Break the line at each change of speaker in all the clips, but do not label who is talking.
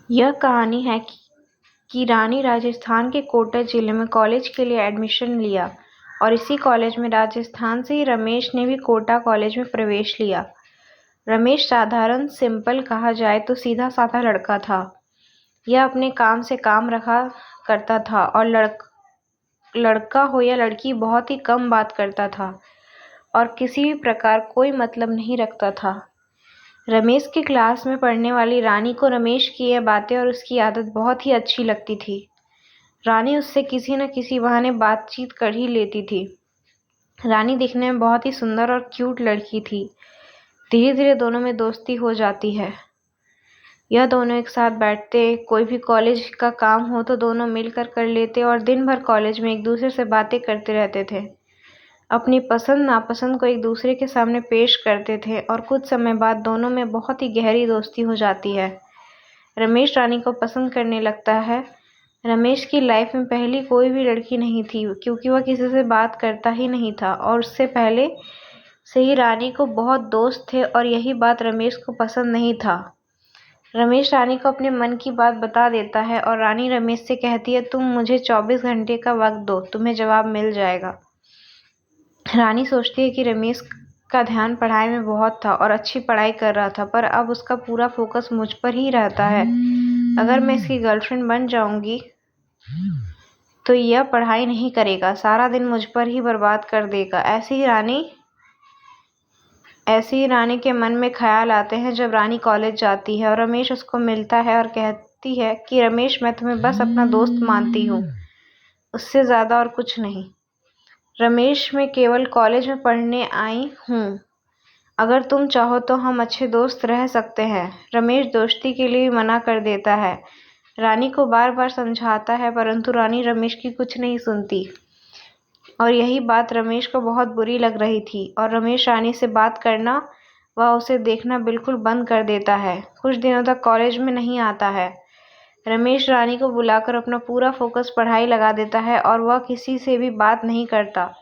यह कहानी है कि रानी राजस्थान के कोटा जिले में कॉलेज के लिए एडमिशन लिया और इसी कॉलेज में राजस्थान से ही रमेश ने भी कोटा कॉलेज में प्रवेश लिया। रमेश साधारण सिंपल कहा जाए तो सीधा साधा लड़का था। यह अपने काम से काम रखा करता था और लड़का हो या लड़की बहुत ही कम बात करता था और किसी भी प्रकार कोई मतलब नहीं रखता था। रमेश की क्लास में पढ़ने वाली रानी को रमेश की यह बातें और उसकी आदत बहुत ही अच्छी लगती थी। रानी उससे किसी न किसी बहाने बातचीत कर ही लेती थी। रानी दिखने में बहुत ही सुंदर और क्यूट लड़की थी। धीरे धीरे दोनों में दोस्ती हो जाती है। यह दोनों एक साथ बैठते, कोई भी कॉलेज का काम हो तो दोनों मिलकर कर लेते और दिन भर कॉलेज में एक दूसरे से बातें करते रहते थे। अपनी पसंद नापसंद को एक दूसरे के सामने पेश करते थे और कुछ समय बाद दोनों में बहुत ही गहरी दोस्ती हो जाती है। रमेश रानी को पसंद करने लगता है। रमेश की लाइफ में पहली कोई भी लड़की नहीं थी क्योंकि वह किसी से बात करता ही नहीं था और उससे पहले से ही रानी को बहुत दोस्त थे और यही बात रमेश को पसंद नहीं था। रमेश रानी को अपने मन की बात बता देता है और रानी रमेश से कहती है, तुम मुझे 24 घंटे का वक्त दो, तुम्हें जवाब मिल जाएगा। रानी सोचती है कि रमेश का ध्यान पढ़ाई में बहुत था और अच्छी पढ़ाई कर रहा था, पर अब उसका पूरा फोकस मुझ पर ही रहता है। अगर मैं इसकी गर्लफ्रेंड बन जाऊंगी तो यह पढ़ाई नहीं करेगा, सारा दिन मुझ पर ही बर्बाद कर देगा। ऐसे ही रानी के मन में ख्याल आते हैं जब रानी कॉलेज जाती है और रमेश उसको मिलता है और कहती है कि रमेश, मैं तुम्हें बस अपना दोस्त मानती हूँ, उससे ज़्यादा और कुछ नहीं। रमेश, मैं केवल कॉलेज में पढ़ने आई हूँ, अगर तुम चाहो तो हम अच्छे दोस्त रह सकते हैं। रमेश दोस्ती के लिए मना कर देता है। रानी को बार बार समझाता है परंतु रानी रमेश की कुछ नहीं सुनती और यही बात रमेश को बहुत बुरी लग रही थी और रमेश रानी से बात करना व उसे देखना बिल्कुल बंद कर देता है। कुछ दिनों तक कॉलेज में नहीं आता है। रमेश रानी को बुलाकर अपना पूरा फोकस पढ़ाई लगा देता है और वह किसी से भी बात नहीं करता,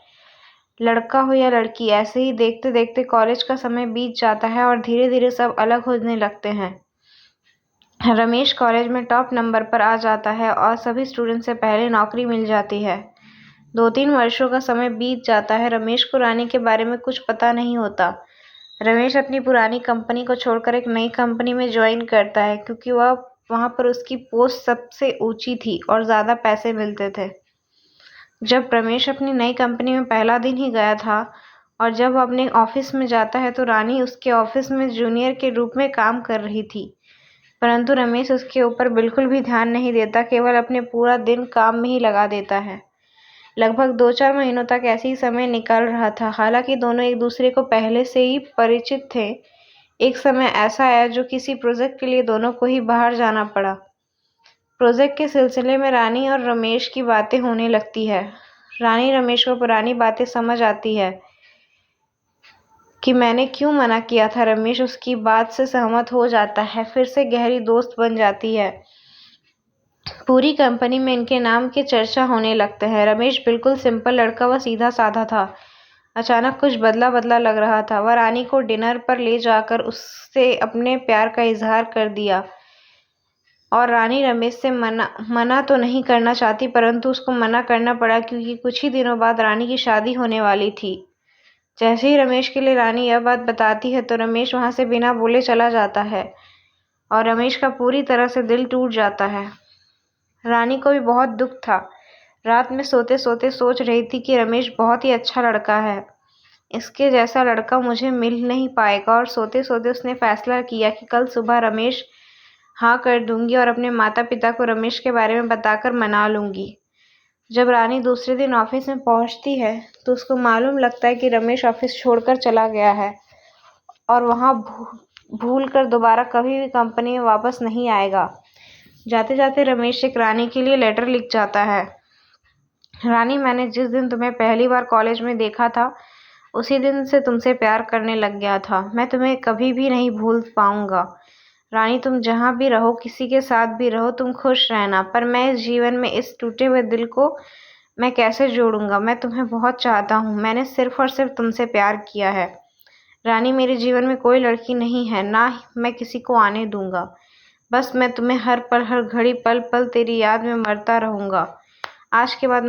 लड़का हो या लड़की। ऐसे ही देखते देखते कॉलेज का समय बीत जाता है और धीरे धीरे सब अलग होने लगते हैं। रमेश कॉलेज में टॉप नंबर पर आ जाता है और सभी स्टूडेंट से पहले नौकरी मिल जाती है। 2-3 वर्षों का समय बीत जाता है। रमेश को रानी के बारे में कुछ पता नहीं होता। रमेश अपनी पुरानी कंपनी को छोड़कर एक नई कंपनी में ज्वाइन करता है क्योंकि वहाँ पर उसकी पोस्ट सबसे ऊंची थी और ज़्यादा पैसे मिलते थे। जब रमेश अपनी नई कंपनी में पहला दिन ही गया था और जब वह अपने ऑफिस में जाता है तो रानी उसके ऑफिस में जूनियर के रूप में काम कर रही थी, परंतु रमेश उसके ऊपर बिल्कुल भी ध्यान नहीं देता, केवल अपने पूरा दिन काम में ही लगा देता है। लगभग 2-4 महीनों तक ऐसे ही समय निकल रहा था। हालांकि दोनों एक दूसरे को पहले से ही परिचित थे। एक समय ऐसा आया जो किसी प्रोजेक्ट के लिए दोनों को ही बाहर जाना पड़ा। प्रोजेक्ट के सिलसिले में रानी और रमेश की बातें होने लगती है। रानी रमेश को पुरानी बातें समझ आती है कि मैंने क्यों मना किया था। रमेश उसकी बात से सहमत हो जाता है, फिर से गहरी दोस्त बन जाती है। पूरी कंपनी में इनके नाम की चर्चा होने लगते हैं। रमेश बिल्कुल सिंपल लड़का व सीधा साधा था। अचानक कुछ बदला बदला लग रहा था। वह रानी को डिनर पर ले जाकर उससे अपने प्यार का इजहार कर दिया और रानी रमेश से मना तो नहीं करना चाहती, परंतु उसको मना करना पड़ा क्योंकि कुछ ही दिनों बाद रानी की शादी होने वाली थी। जैसे ही रमेश के लिए रानी यह बात बताती है तो रमेश वहां से बिना बोले चला जाता है और रमेश का पूरी तरह से दिल टूट जाता है। रानी को भी बहुत दुख था। रात में सोते सोते सोच रही थी कि रमेश बहुत ही अच्छा लड़का है, इसके जैसा लड़का मुझे मिल नहीं पाएगा। और सोते सोते उसने फैसला किया कि कल सुबह रमेश हाँ कर दूंगी और अपने माता पिता को रमेश के बारे में बताकर मना लूंगी। जब रानी दूसरे दिन ऑफिस में पहुंचती है तो उसको मालूम लगता है कि रमेश ऑफिस छोड़कर चला गया है और वहां भूल कर दोबारा कभी भी कंपनी में वापस नहीं आएगा। जाते जाते रमेश एक रानी के लिए लेटर लिख जाता है। रानी, मैंने जिस दिन तुम्हें पहली बार कॉलेज में देखा था उसी दिन से तुमसे प्यार करने लग गया था। मैं तुम्हें कभी भी नहीं भूल पाऊंगा। रानी, तुम जहाँ भी रहो, किसी के साथ भी रहो, तुम खुश रहना, पर मैं इस जीवन में इस टूटे हुए दिल को मैं कैसे जोड़ूंगा। मैं तुम्हें बहुत चाहता हूँ। मैंने सिर्फ और सिर्फ तुमसे प्यार किया है। रानी, मेरे जीवन में कोई लड़की नहीं है, ना मैं किसी को आने दूंगा। बस मैं तुम्हें हर पल हर घड़ी पल पल तेरी याद में मरता रहूँगा। आज के बाद